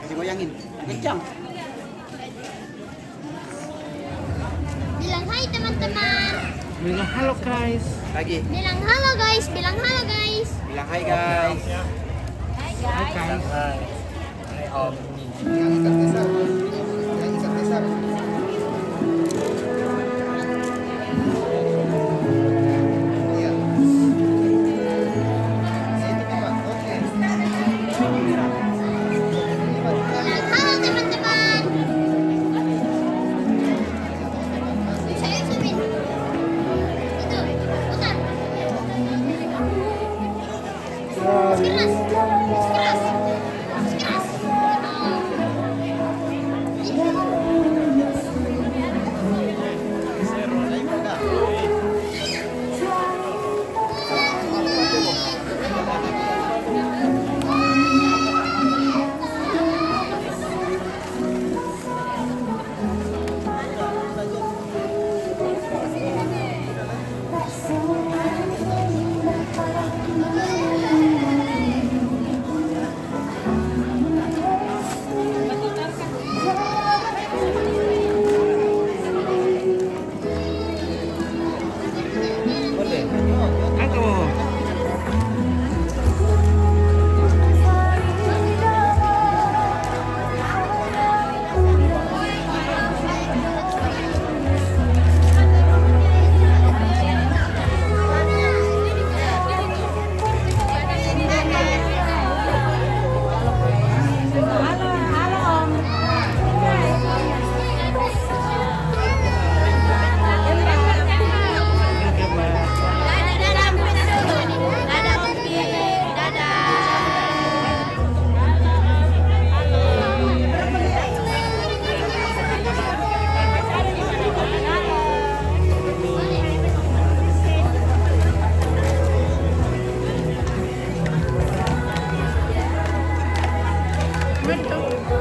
Digoyangin. Kencang. Bilang hai teman-teman. Bilang halo guys. Lagi. Bilang halo guys. Bilang halo guys. Bilang hai guys. Hai Hai guys. guys. Hai Om. Yang ikan besar. Yang ikan besar. Iya. Itu Pak. Oke. Bilang halo teman-teman. Saya zoom in. Itu, putar. Sekilas. Sekilas. Sekilas. Boleh. Aku.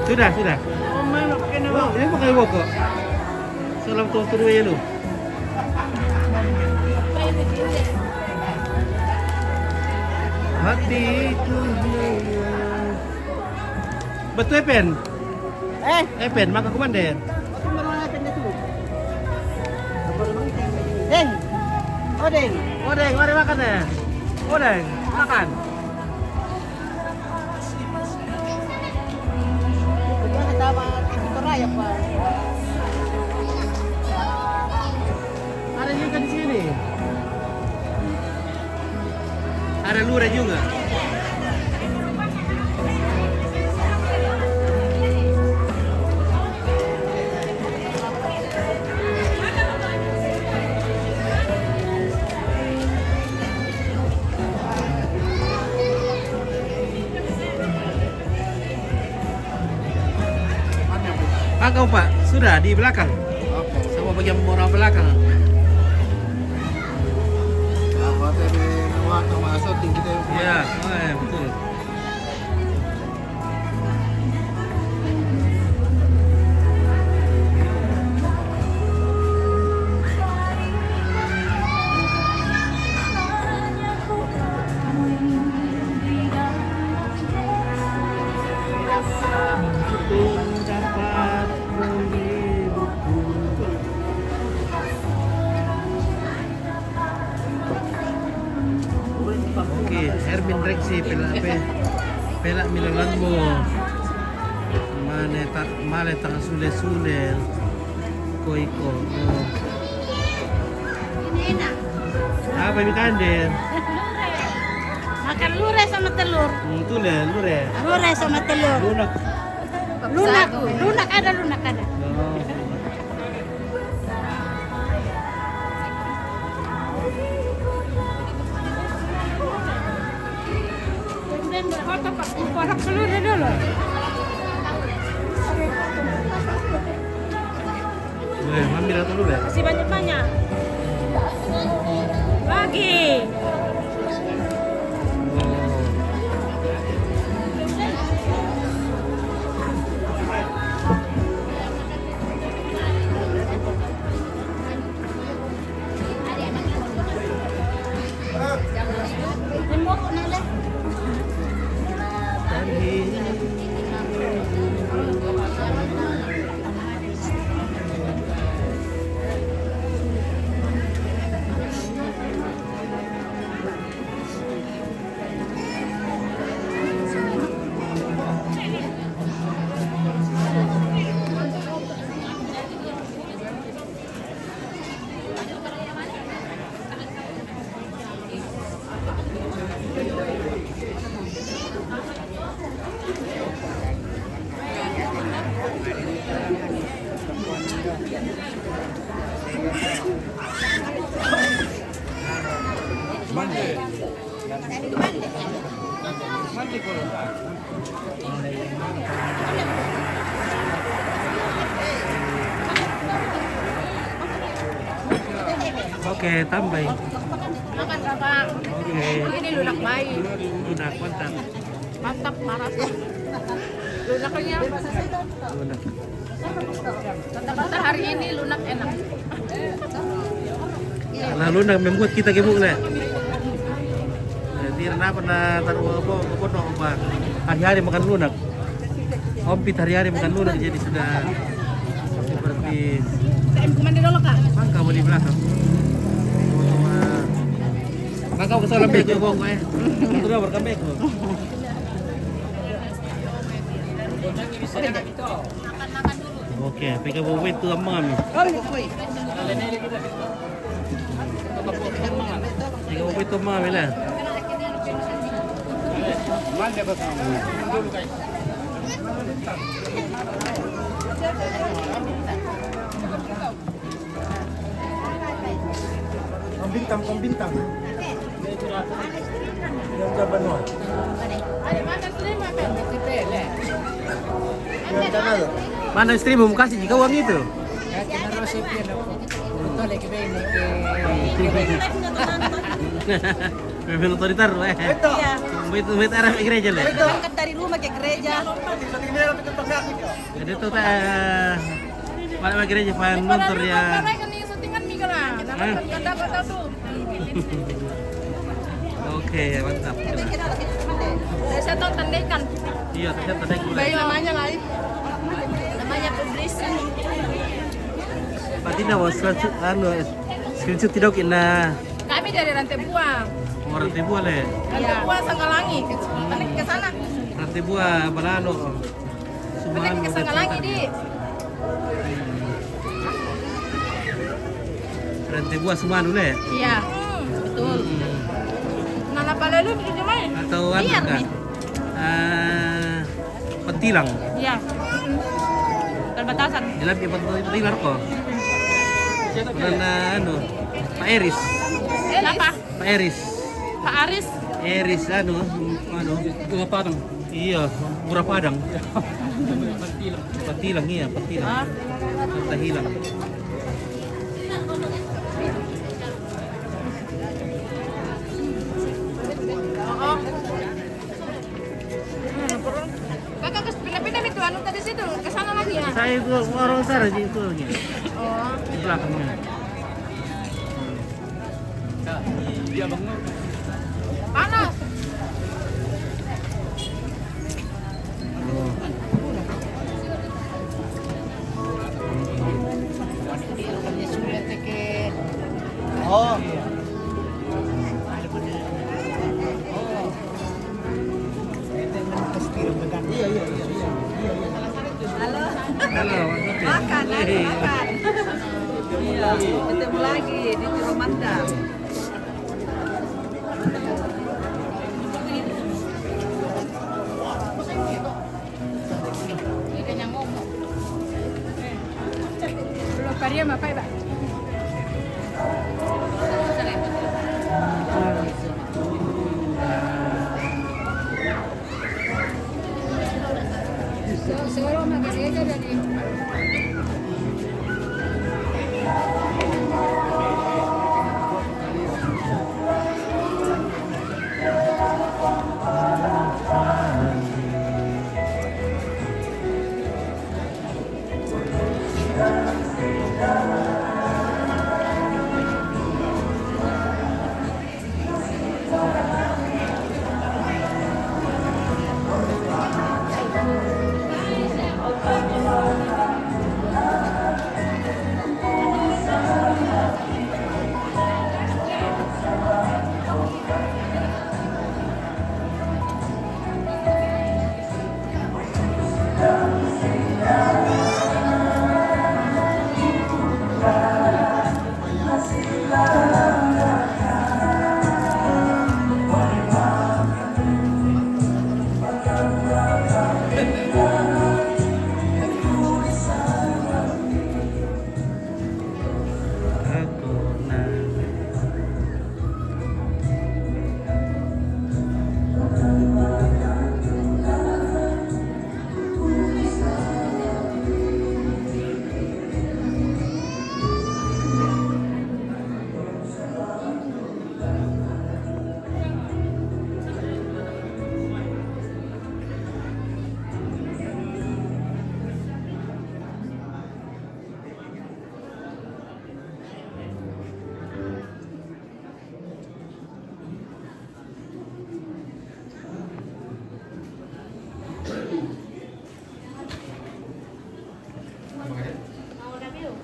Sudah, sudah. Oh, ini pakai woko. Salam tuh terus ya lu. Hatiku. Betul pen? Pen, maka komandan. Deng. Odeng. Odeng, mari makan ya. Odeng, makan. Kita sama kita raya Pak. Ada juga di sini. Ada lure juga. Kau Pak, sudah di belakang. Oke. Sama bagian moral belakang. Apa tadi waktu masuk tinggi deh. Iya, betul. Dapat menghidupku. Oke, Hermin Reksi pelak milalanmo. Male tak sule koiko. Ini enak. Apa ini kanden? Makan lure sama telur. Lure. Lure sama telur. Lunak. Lunak ada. Oh. Kotak telur dulu. Ambil atau lure? Masih banyak-banyak. Lagi. Oh. Oke, tambah. Makan kakak. Oke. Ini lunak bayi. Lunak, mantap. Mantap, marah. Lunaknya. Lunak. Kata-kata hari ini lunak enak. Nah, lunak membuat kita gemuk lah. Jadi kenapa taruh apa? Hari-hari makan lunak. Ompit hari-hari makan lunak jadi sudah seperti. Kemana dulu kak? Bangka mau di belakang. Bangka ke sana beko kok eh. Itu udah berkam beko. Oke, pika bawa itu mami. Pika bawa itu mami lah. Kong bintang. Yang Jabanua. Yang kanal. Mana istrimu mau kasih jika uang itu? Memang otoriter lah. Itu arah gereja lah. Berangkat dari rumah ke gereja. Jadi itu pada gereja pan motor ya. Oke, mantap. Saya tahu tandaikan. Iya, ternyata naik Bayi namanya lain. Namanya Publis. Berarti nawa screenshot tidak kena Kami dari Rantai Buah. orang tibu le. Rantai Buah Sanggalangi. Balik ke sana. Rantai buah balalo. Balik ke Sanggalangi di. Rantai buah Sumanu le. Iya. Betul. Nana Palelu di mana? Atau anu Liar, kan? Mi. Petilang. Iya. Perbatasan. Jalan ke petilang kok. Karena anu Pak Eris. Apa? Pak Eris. Pak Aris. Eris anu Bunga Padang. Iya, Bunga Padang. Petilang iya, petilang. Ah. Kata hilang. Oh. Kakak pindah-pindah itu anu tadi situ ke sana lagi ya? Saya itu orang sana di itu Oh. di belakangnya. Panas. Oh. Iya. Halo, Makan, makan. Iya, ketemu lagi di Tiromanda. Ini kayaknya ngomong. Belum karya apa ya, Pak? Segala makasih aja dari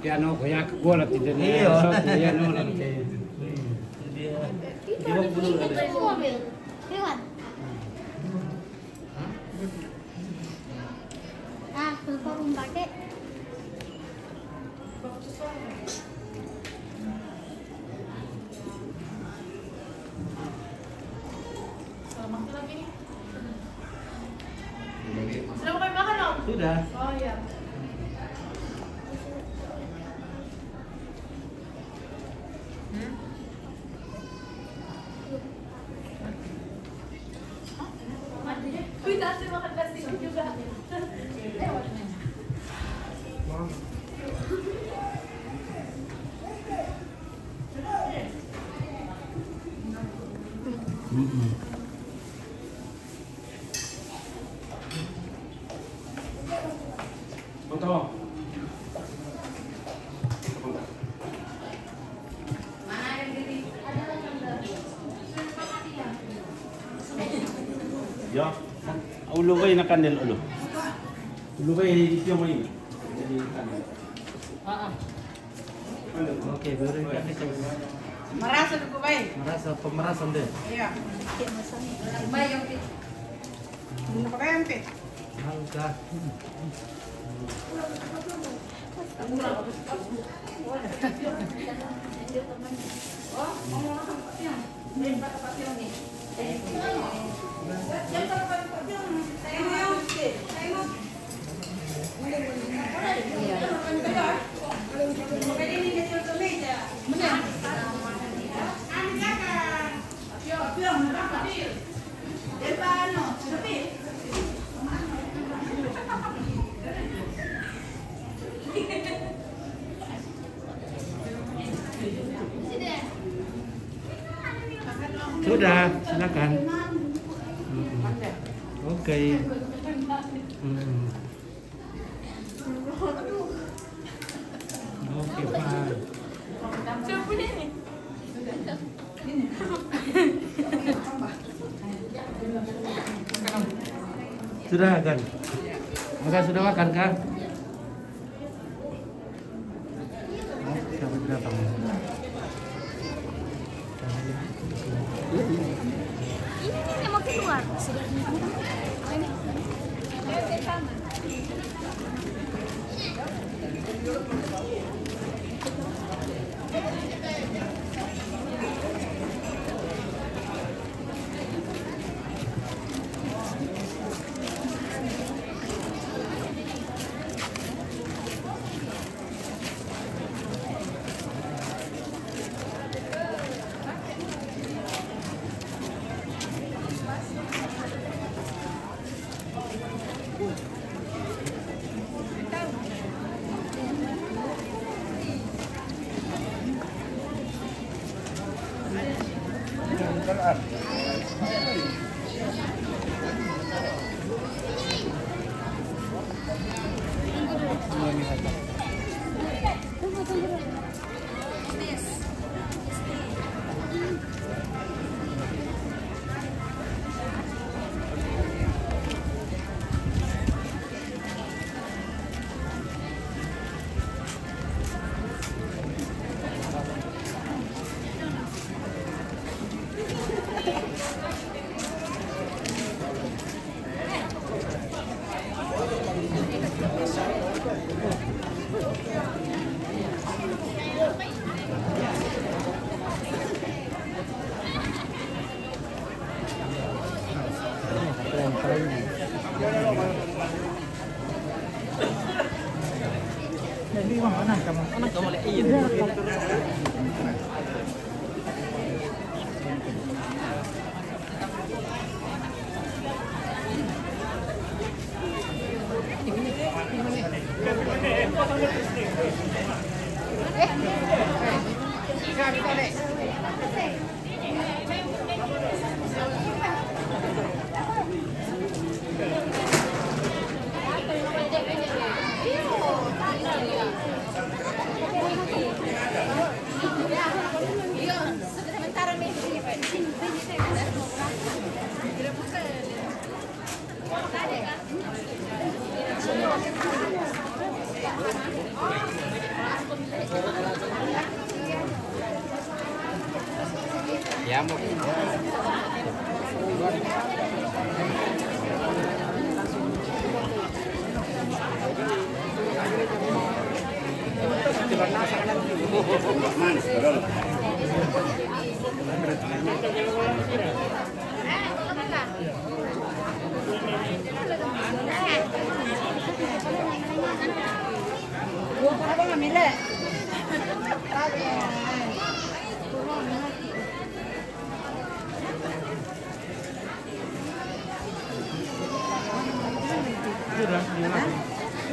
Kaya ano, kaya kukulat din Iya. So, kaya ano lang. Dia iwag dulu ada. mobil. Lewat. Ah, lupa pakai. Sudah mau makan dong? Sudah. Oh iya. Bisa sih makan plastik juga. Betul. Ya. Ulo ba na kandel ulo? Ulo ba yung mo yun? Jadi kandel. Oke, baru ini Merasa dulu baik. merasa pemerasan deh. Iya. Baik yang itu. Pakai yang itu. Halka. Sudah, silakan. Oke. Oke, Pak. Siapa punya ini? Sudah kan? Maka sudah makan kan? Siapa datang? Ini mau keluar. Ya mau. Apa ngambil?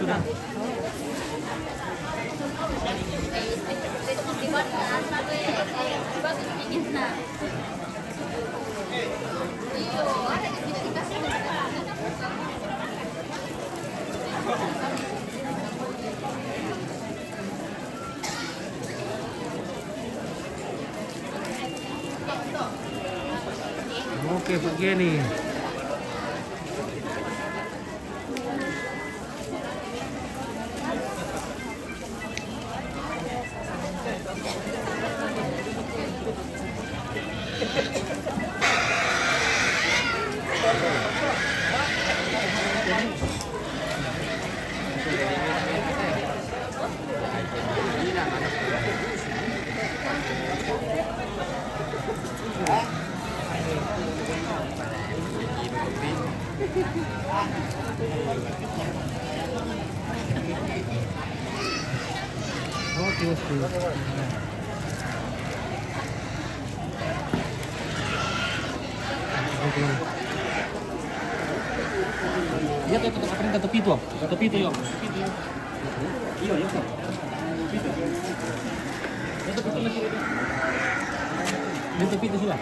Sudah. Oke, begini. Oke, bosku. Iya, tuh apa tepi itu? Tepi itu, yo. Iya, iya, tuh. Itu tepi itu sudah.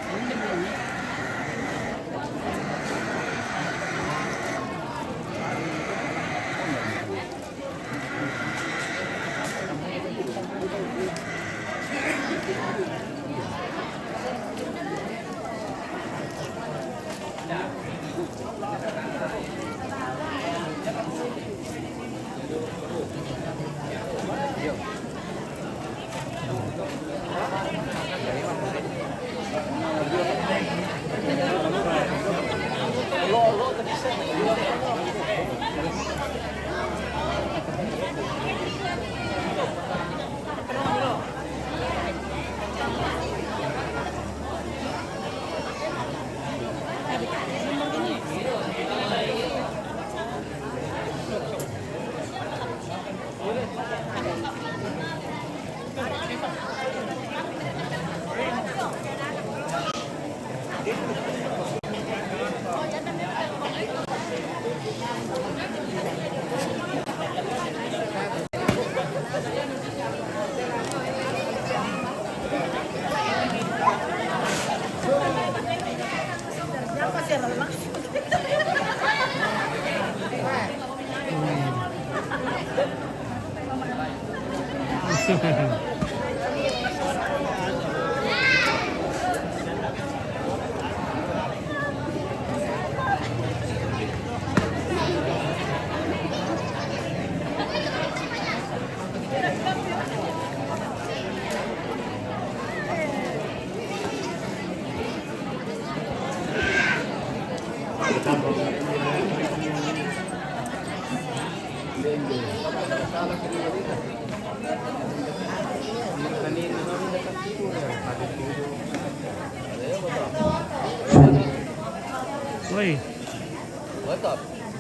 Woi.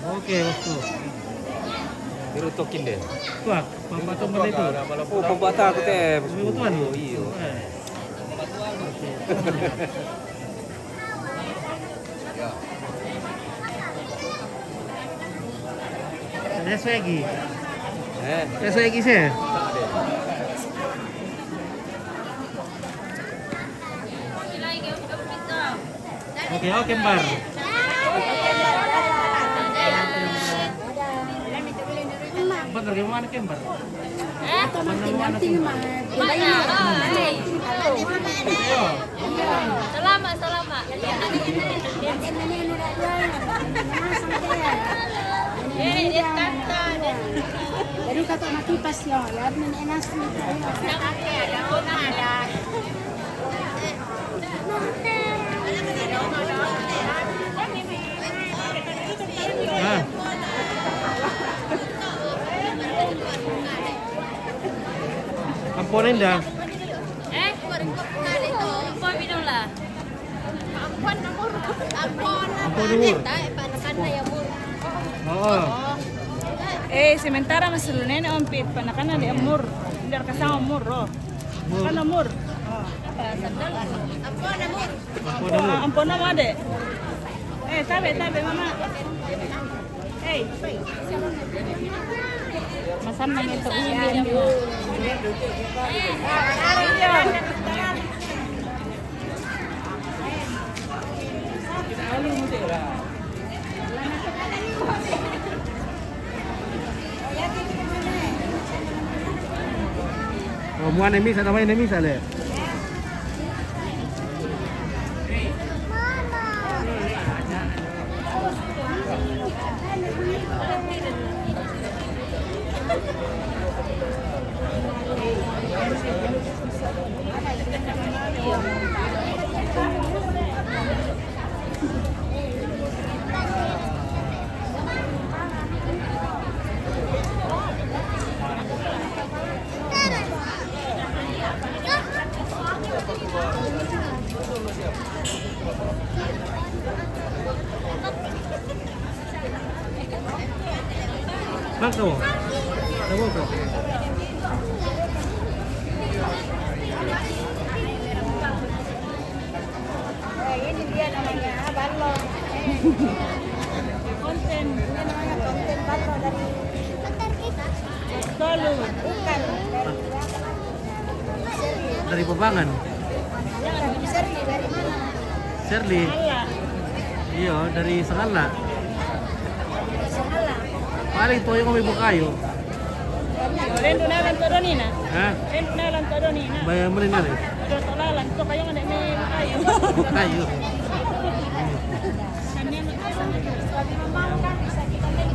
Oke, bosku. Biru tokin deh. Wah, pembuatan mana itu? Oh, pembuatan aku teh. Pembuatan lu? Iya. Ada swagi. Ada swagi sih. Oke, oke, Mbar. Betul, gimana Kembar? Selamat. Jadi kata anak Antipasnya, ya, enak Ah. Amponin dah. Ampon umur. Oo. Sementara masih lunen ompit, panakan ada amur, biar kasang amur, oh. Kan amur. Ampon umur. Ampun nama ade. Tabe mama. Masam nang itu ini. Oh, mua này misa namanya misa le. Bang tuh. Tahu kok. Ini dia namanya balon. Konten. Ini namanya konten balon dari Solo. bukan Dari Pebangan. dari Serli dari mana? Shirley. Ala. Iya, dari Segala. Salah. Paling toyo kami bukayo. Rendo nalan todo nina. Hah? Rendo nalan todo nina. Bayar mana nih? Udah tolalan to kayo nga ni kayo. Bukayo. Lagi memang kan bisa kita lihat.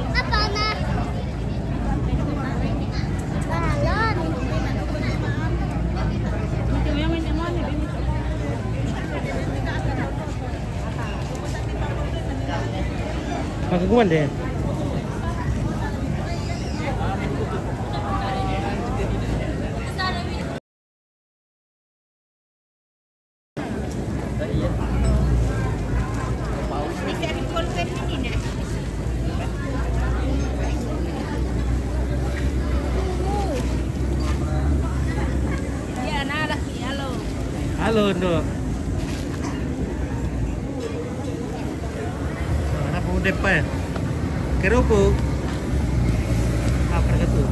Apa nak? Balon. Hindi mo yung hindi mo ni binito. Pagkakuan deh. Ya, nalak halo. Halo, Ndok. Anak pemuda apa ya? Kerupuk. Apa itu?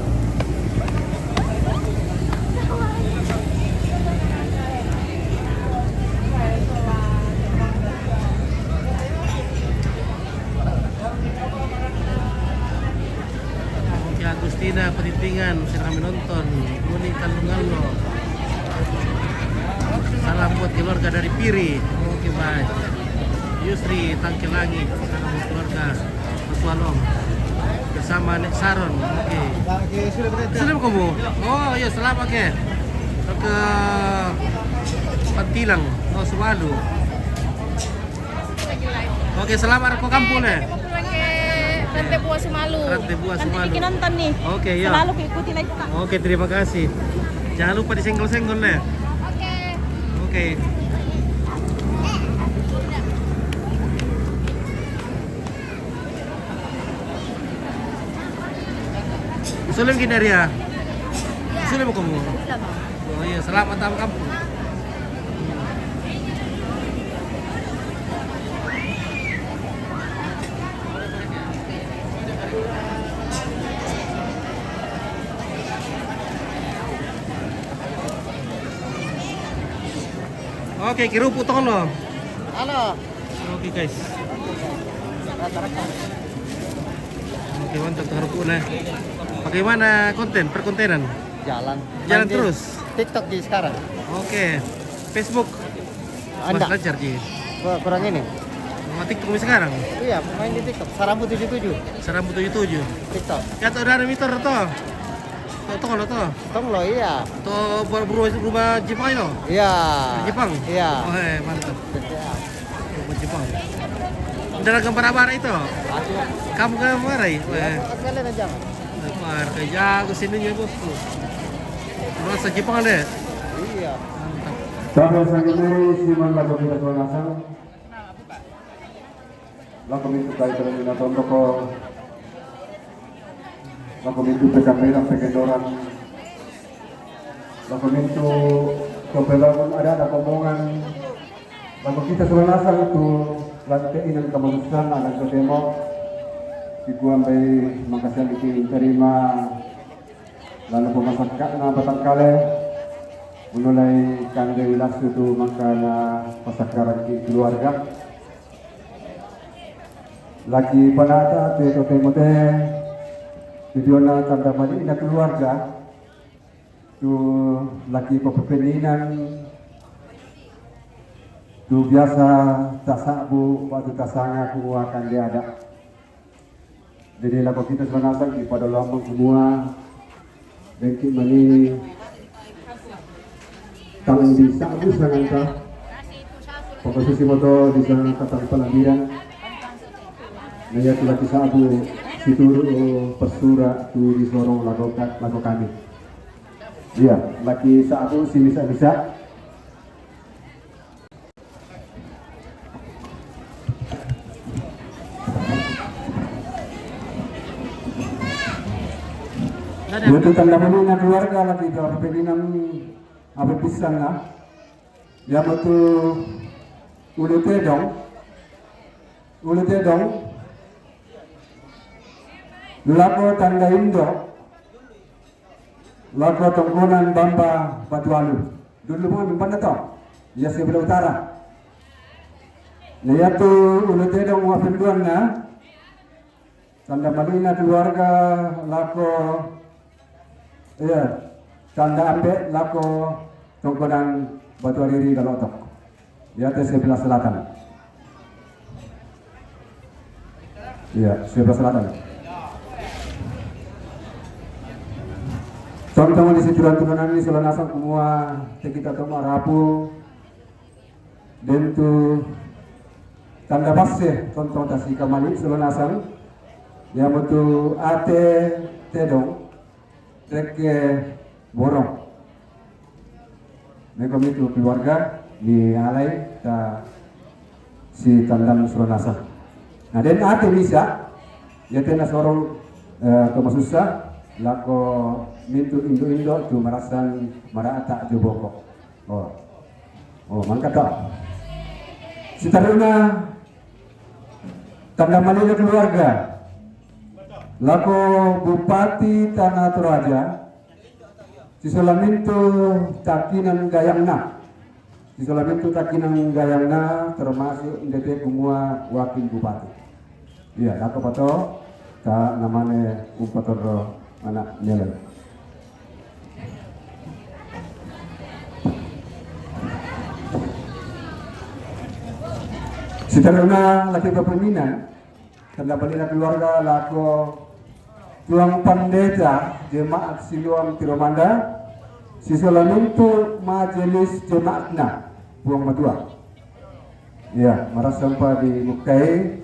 Oke, Agustina Petitingan, bisa kami nonton. Muni Talungalno. Salam buat keluarga dari Piri. Oke, baik. Yusri Tangkilangi, salam buat keluarga Petualong bersama Nek Saron. Oke. Salam kamu. Oh iya, selamat ke Pantilang. Oh, Suwalu. Oke, selamat ke kampung ya. Rantai Buah Sumalu. Rantai Buah Nanti Sumalu. bikin nonton nih. Oke, ya. Selalu ikutin aja Kak. Oke, terima kasih. Jangan lupa disenggol-senggol ya. Oke. Sulim gini ya? Sulim kamu? Oh iya, selamat datang kampung. Oke, kerupuk tolong. Halo. Oke guys. Oke, mantap kerupuk nah. Bagaimana perkontenan? Jalan. Jalan Main di terus. TikTok di sekarang. Oke. Facebook. Anda. Mas lancar Ji. Kurang ini. Sama TikTok kami sekarang. Iya, main di TikTok. Sarambu 77. Sarambu 77. TikTok. Ya tuh ada meter tuh. Tuh kalau tuh. Tong lo iya. Tuh berubah Jepang itu. Iya. Jepang. Iya. Oh, mantap. Iya. Berubah Jepang. Udah gambar apa itu? Aku Kamu gambar ya? kalian aja. Gambar kayak jago sininya bosku. Rasa Jepang deh. Iya. Mantap. Sampai saat ini Siman lagu kita Suanasang lagu itu kaitan dengan toko lagu itu pekamera pekendoran lagu itu kebelangan ada omongan lagu kita Suanasang itu lantai ini kemudian anak ketemu di gua sampai makasih bikin terima lalu pemasakan batang kale mulai kangge wilas itu makana pasakaran di keluarga lagi panata teto temote tujuan tanda mali ina keluarga tu lagi pepeninan tu biasa tasabu waktu tasanga kuwa kan dia ada jadi lagu kita sebenarnya di pada lambang semua bengki mani tangan di sabu sananta posisi moto di sana kata pelambiran naya lagi sabu situru persura tu di sorong lagu kami iya lagi sabu si bisa untuk tanda menuna keluarga lagi ke pembinaan apa pisang lah ya betul ulu tedong laku tanda indo laku tongkonan bamba batualu dulu pun mana tau ya sebelah utara nah ya tu ulu tedong wafenduan na tanda menuna keluarga laku iya tanda ampe lako tongkonan batu aliri kalau tok di atas sebelah selatan iya sebelah selatan teman-teman di situran turunan ini selanasang semua kita temu rapu dan tu tanda pasir tonton tasi kamali selanasang yang betul ate tedong trek borong. Mereka itu keluarga di alai ta si tandang Suranasa. Nah dan ada bisa ya tena sorong kemasusa lako mintu indo tu merasan marata joboko. Mangka tak. Si taruna tanda malina keluarga. Lako Bupati Tanah Toraja si Solaminto takinan gayangna termasuk ndete semua wakil bupati iya lako pato ta namanya umpator anak nyelel si taruna laki kepemimpinan tanda balina keluarga lako tuang pendeta jemaat Siloam Tiromanda Sisolamintu majelis jemaatna buang madua ya marah sampai di Mukai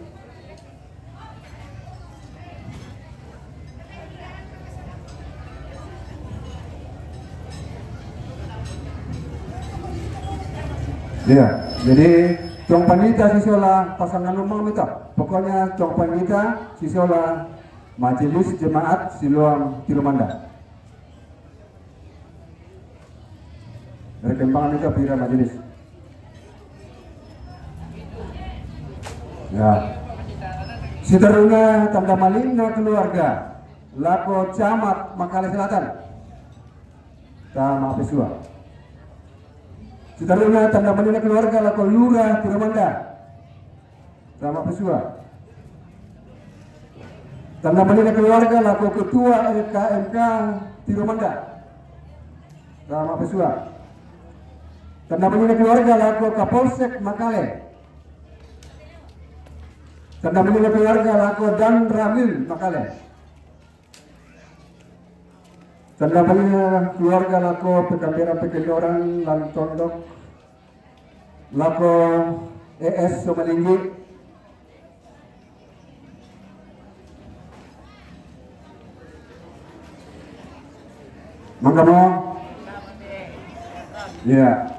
ya jadi tuang panita sisola pasangan rumah minta pokoknya tuang panita sisola Majelis Jemaat Siloam Tiromanda. Dari kembangan itu pira majelis. Ya. Si taruna tanda malina keluarga. Lako Camat Makale Selatan. Sama Pesua. Si taruna tanda malina keluarga lako Lurah Tiromanda. Sama Pesua. Tanda menina keluarga laku ketua LKMK Tiromanda sama Pesua. Tanda menina keluarga laku Kapolsek Makale Tanda menina keluarga lako dan Ramil Makale. Tanda menina keluarga lako pekambera pekendoran lan tondok lako ES Somalinggi. Mangga mo? Ya.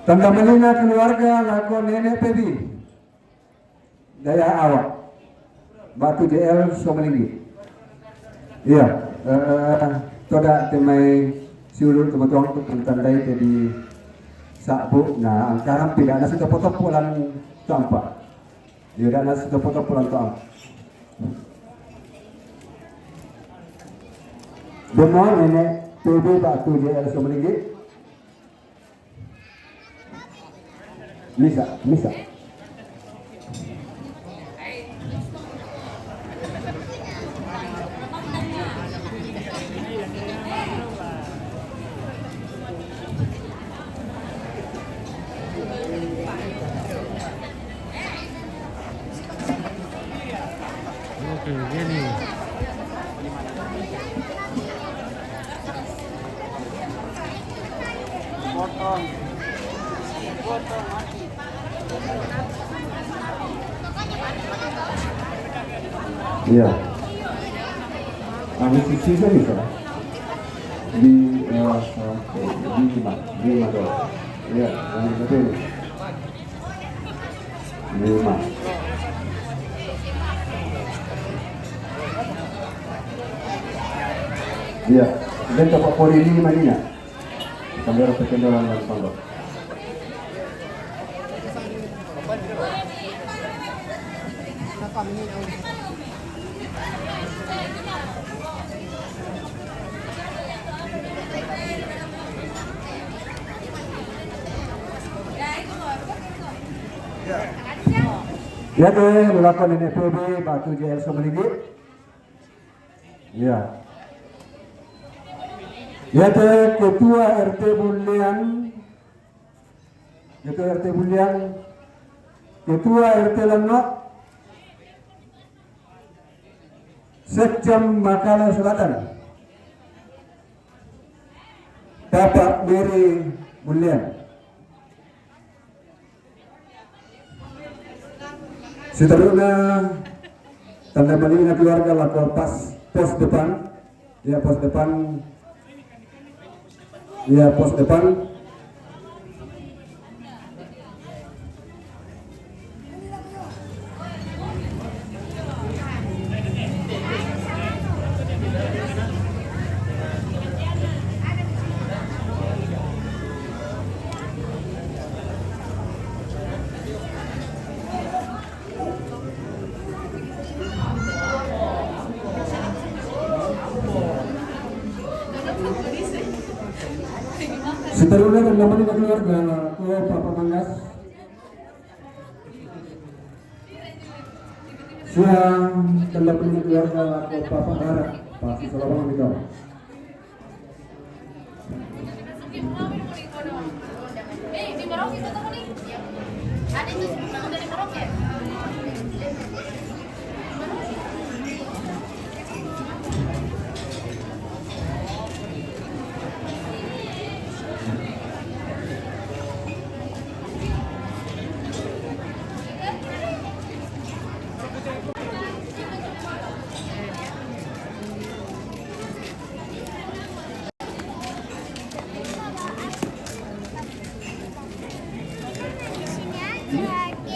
Tanda menina keluarga lako Nenek Pebi Daya Awak Batu JL Somalinggi. Iya, toda temai siulur teman-teman untuk tandai jadi sakbu. Nah, angkaran tidak ada sudah potong pulang tampak. Tidak ada sudah potong pulang tampak. Benar Nenek PB Batu JL Somalinggi. Misa. Oke, ini. Iya. Kami sisi bisa di lima dolar. Iya, yang betul. 5. Iya, dan dapat poli 5 ini ya. Kamera pekendoran dan pondok. Ya tuh, melakukan Nenek PB Batu JL Somalinggi. Ya. Ya tuh, Ketua RT Bulian. Ketua RT Bulian. Ketua RT Lenok. Sekjam Makala Selatan. Bapak Mary Bulian. Seterusnya tanda menina keluarga lapor pos depan. Ya pos depan. Ya pos depan. Seterusnya tanda menina keluarga lapor Papa Manggas. Siang tanda menina keluarga lapor Papa Barat. Pasti selamat itu. Di Merauke ketemu nih. Ada itu dari Merauke.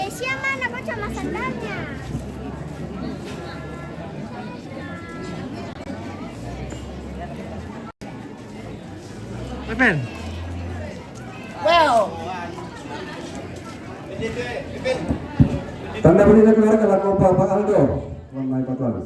Kesia mana kok cuma sandalnya? Pepen. Tanda menina keluarga lapor Bapak Aldo. Ramai Patualu.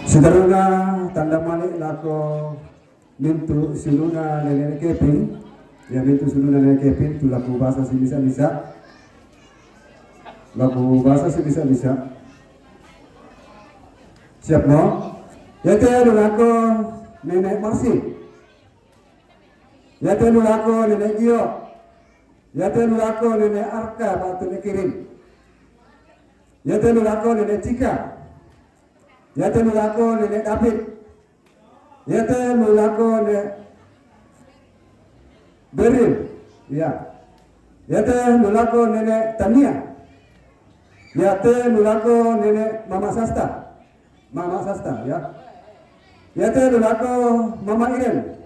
Saudara tanda malik lako mintu sinuna nenek Kevin, ya mintu sinuna nenek Kevin tu laku bahasa si bisa, laku bahasa si bisa. Siap no? Ya teh lako nenek Marsi, ya teh lako nenek Gio, ya teh lako nenek Arka batu kirim, ya teh lako nenek Cika. Ya teh nulako nenek David. Ya teh nulako nenek Beril. Ya. Ya teh nulako nenek Tania. Ya teh nulako nenek Mama Sasta. Mama Sasta ya. Ya teh nulako Mama Iren.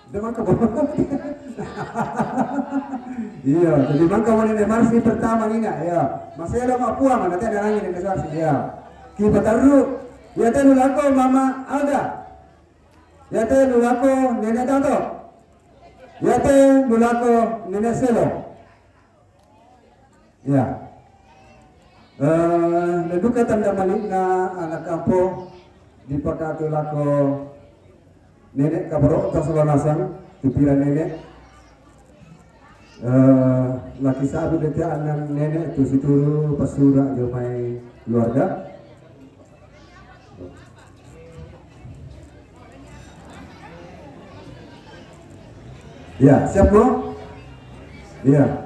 Demang kamu. Iya, jadi bangka nenek Marsi pertama ini ya. Masih ada mak puang, nanti ada lagi nenek Marsi ya. Kita taruh. Ya teh nulako Mama Alda. Ya teh nulako nenek Tato. Ya teh nulako nenek Selo. Ya. Neduka tanda malikna anak kampung dipakatu lako nenek kabarok tasolanasan tupiran nenek. Laki sabu dete anak nenek tu situ pasura jomai keluarga. Ya, siap no? Ya.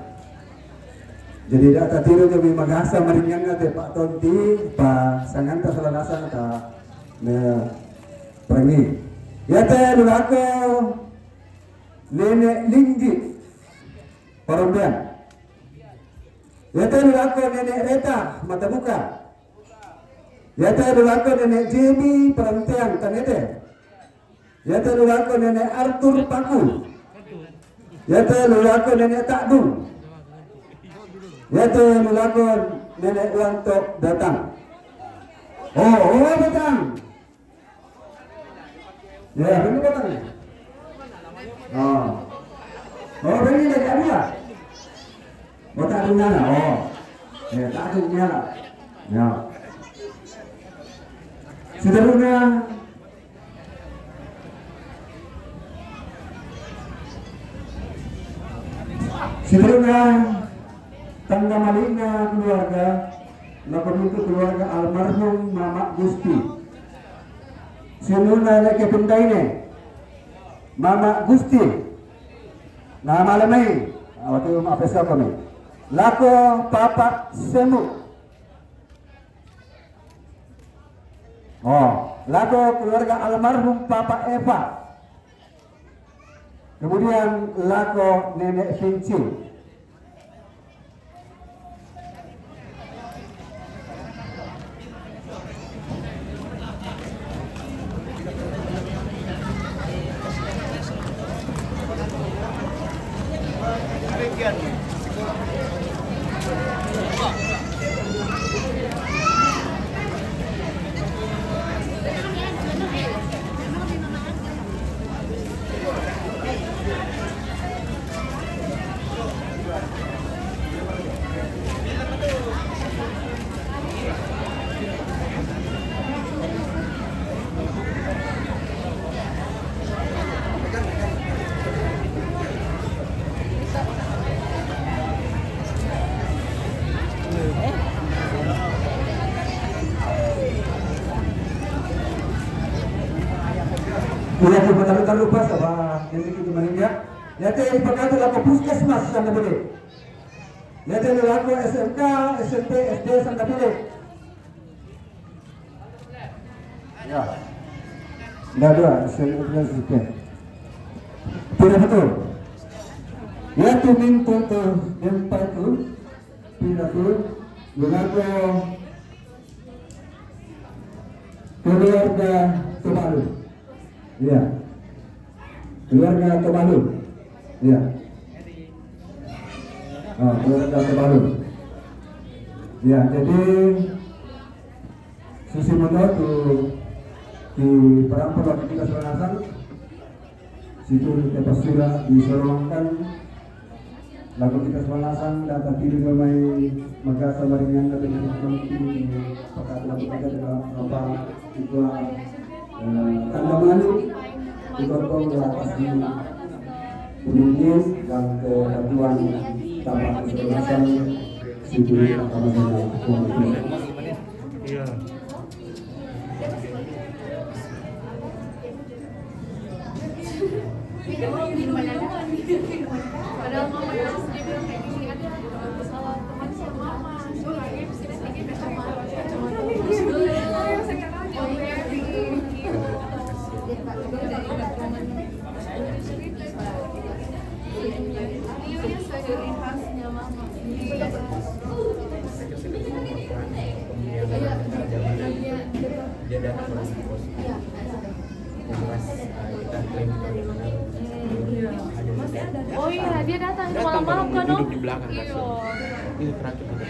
Jadi data tiru kami magasa maringan nate Pak Tonti, Pak Sanganta Salanasan ta ne perangi. Ya teh nulako nenek Linggi Parombian. Ya teh nulako nenek Reta Matabuka. Ya teh nulako nenek Jemi Perantian Tanete. Ya teh nulako nenek Arthur Paku. Ya teh nulako nenek Takdung. Ya teh nulako nenek Wanto datang. Oh datang. Ya ini datang. Oh ini dari Abia. Oh Takdungnya lah. Oh ya Takdungnya lah. Ya. Saudara tangga maliknya keluarga lakukan keluarga almarhum Mama Gusti sinuna nek kependaine Mama Gusti nah malamai waktu apa siapa nih lako Papa Semu lako keluarga almarhum Papa Eva kemudian lako Nenek Vinci. Bila kita lupa sama yang kita meninggal, ya teh dipakatu laku puskesmas sampai boleh. Ya teh laku SMK, SMP, SD sampai boleh. Ya. Dah dua, SMP. Tidak betul. Ya tu minta tu empat tu, tidak tu, laku keluarga Tumalu. Ya, keluarga Tobalu. Ya, keluarga Tobalu. Ya, jadi Susi Mono tu di perang kita Selanasan, situ kita pasura disorongkan lagu kita sebalasan data diri memai magasa maringan dengan ini pakai lagu kita dalam apa itu tanda malu itu kau atas ini Uningis dan ketuan tamat sebalasan Sibuli Akamana. Iya. Padahal mama yang dia bilang kayak gini ada teman sama mama. Dia datang langsung ke pos. Yang pas kita klaim Oh iya, dia datang itu malam-malam kan, duduk di belakang kasur. Itu terakhir juga.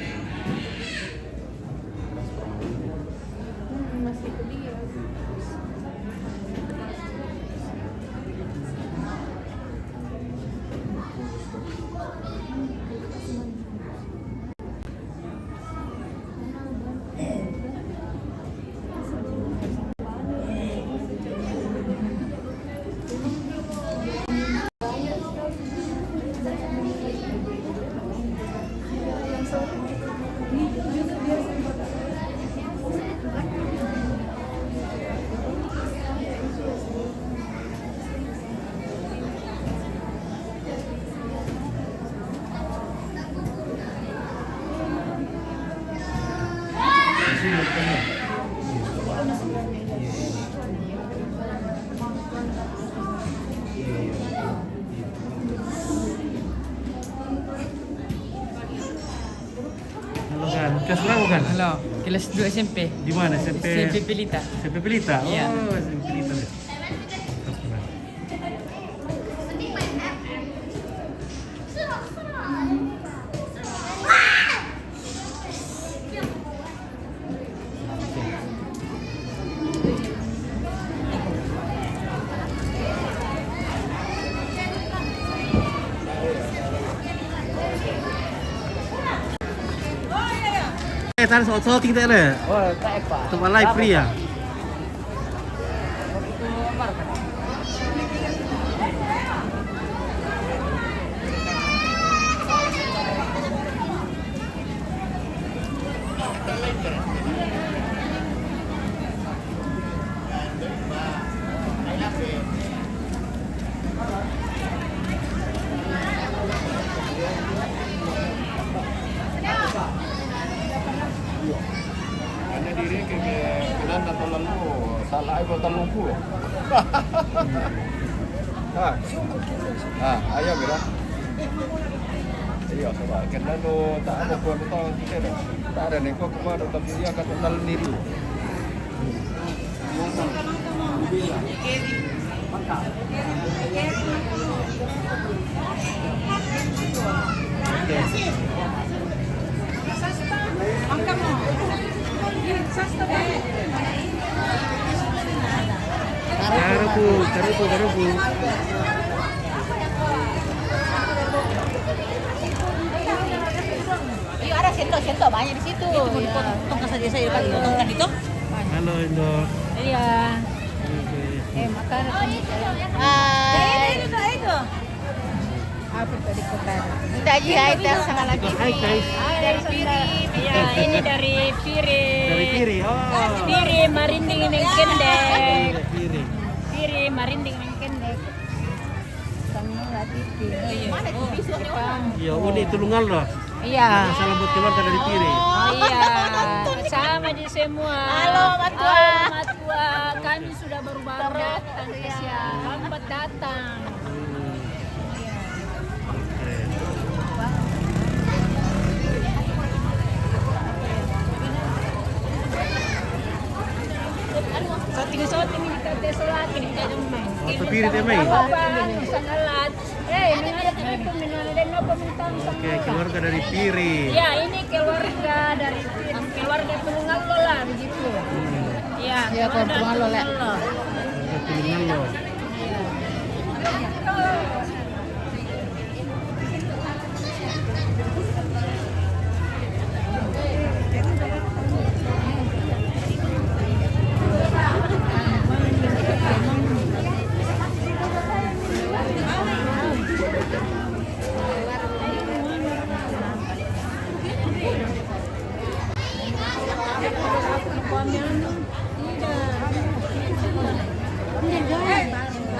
Masih ke dia. Halo kan, kelas berapa kan? Halo, kelas 2 SMP. Di mana SMP? SMP Pelita. SMP Pelita. Iya. Oh, SMP Pelita. Tadi soal kita ada. Oh, tak apa. Tempat live free ya. Hanya diri ke bilang atau lalu salah ibu talung puluh. Ayo bilang. Iya, sebab kena lo tak ada pun tahu kita. Tak ada nih kok kemana tapi dia akan kenal diri. Karupu. Iya ada sento banyak di situ. Potong saja saya kali potongkan itu. Halo Indo. Iya. Makan. Hai. Itu. Apa tadi kota? Kita aja kita sama lagi. Hai guys. Dari Piri. Iya, ini dari Piri. Dari Piri. Oh. Piri marinding yang kendek. Piri. Piri marinding yang kendek. Sama lagi. Mana visualnya? Iya, unik tulungan loh. Iya. Salam buat keluarga dari Piri. Oh iya, sama di semua. Halo, Matua. Halo, Matua. Kami sudah baru-baru datang ke siang. Lambat datang. Soting kita desolat kita dumai. Oh, Piri teh mai. Sangalat. Itu minum pemintang. Oke, keluarga dari Piri. Ya, ini keluarga dari Piri. Keluarga Tulungan lah begitu. Iya, keluarga Tulungan lah. Tulungan loh.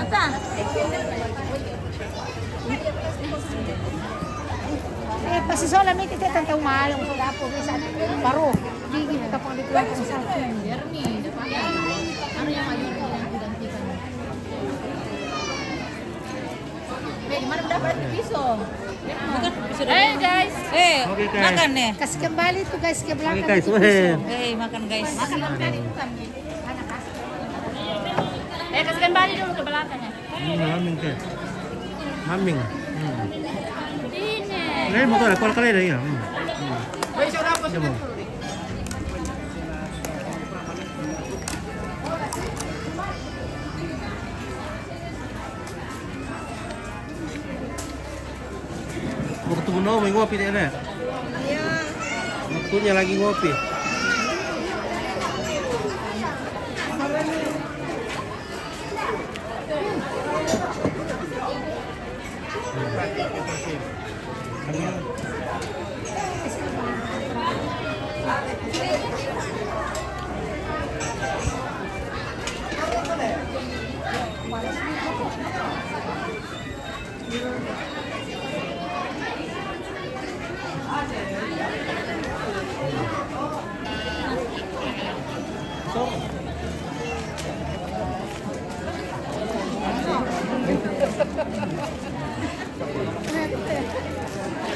Ata? Pasisola may titi tanta umalo ko dapo bisa paro. Gigi ka pang dito lang sa salon. Ano yung ayun ko yung gantikan? Pwede man dapat piso. Hey guys! Eh, Okay, guys. makan nih. Kasi kembali to guys ke Okay belakang. guys, weh. Eh, makan guys. Eh, kasih kembali dulu ke belakang ya. Maming ka. Maming. Ini. Ngayon mo to, kuala kali na yan. Diyan mo. Waktu mo may ngopi din na. Iya. Waktunya lagi ngopi.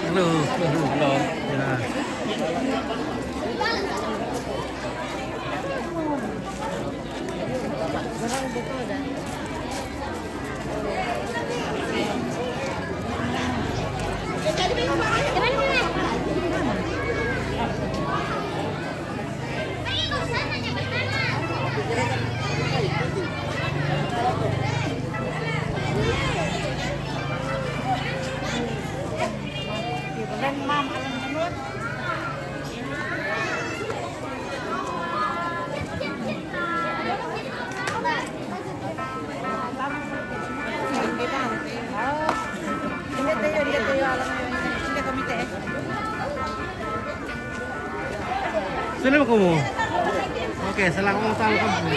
Halo. Halo. Ya. Sino ba mo? Okay, salang mo talo ka po.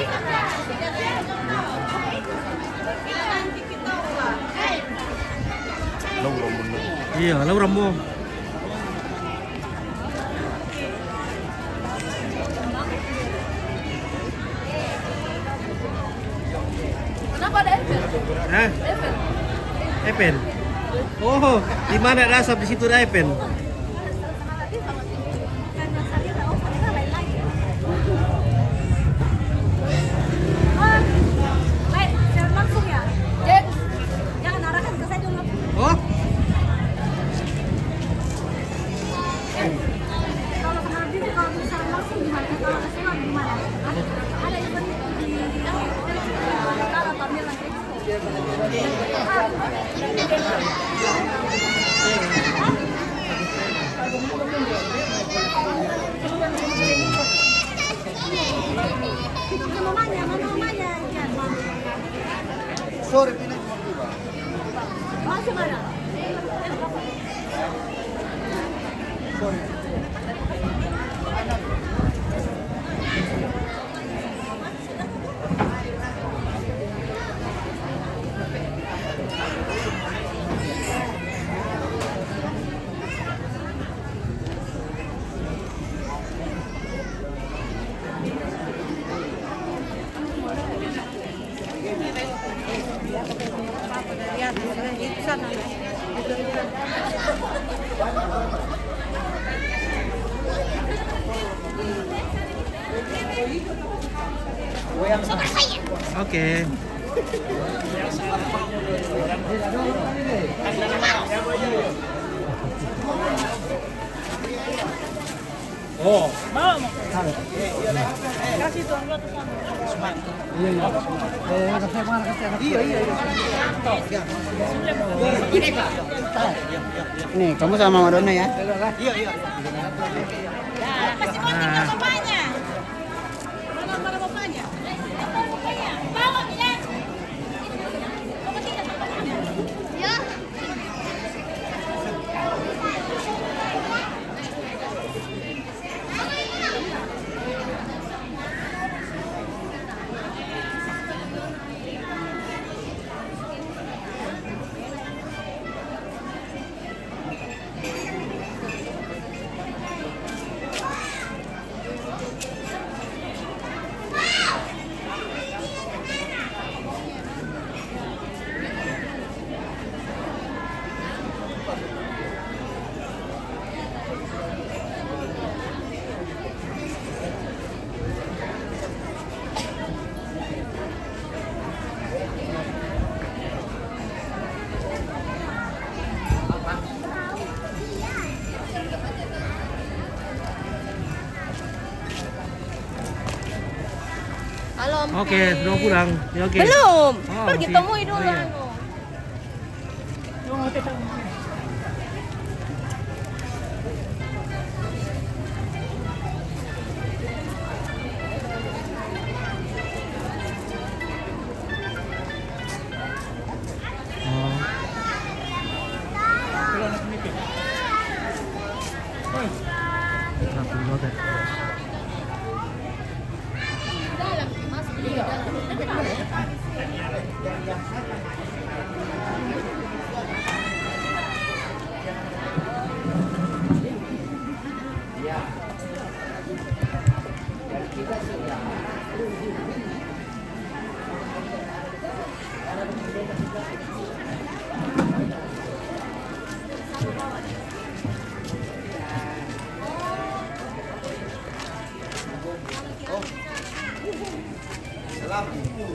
Iya, lauram mo. Kenapa ada Evel? Hah? Epen. Oh, di mana rasap di situ ada Epen? Langsung ya? James, jangan arahkan ke saya dulu. Oh, Kalau kenal gitu, kalau bisa langsung gimana? Kalau ke sana gimana? Ada yang di kalau pamil lagi. Mamanya, mana mamanya? Sorry, Masih mana? oke. Oh, Mau. Kasih tuan gua tuh. Nih, kamu sama Madonna ya? Masih mau tinggal bapaknya. Mana bapaknya? Bapaknya. Bawa ya. Kamu tinggal bapaknya. Ya. Alompit. Oke, sudah mau pulang. Ya, oke. Belum. Oh, Pergi masih- temui dulu. oh, iya. Anu. Satu banget.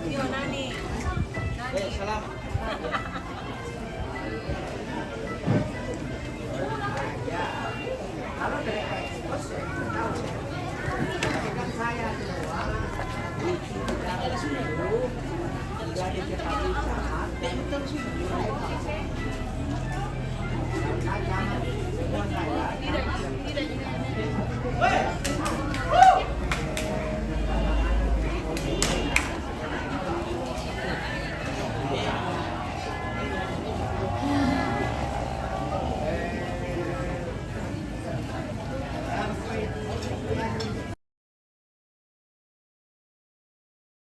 Yo, Nani. Nani.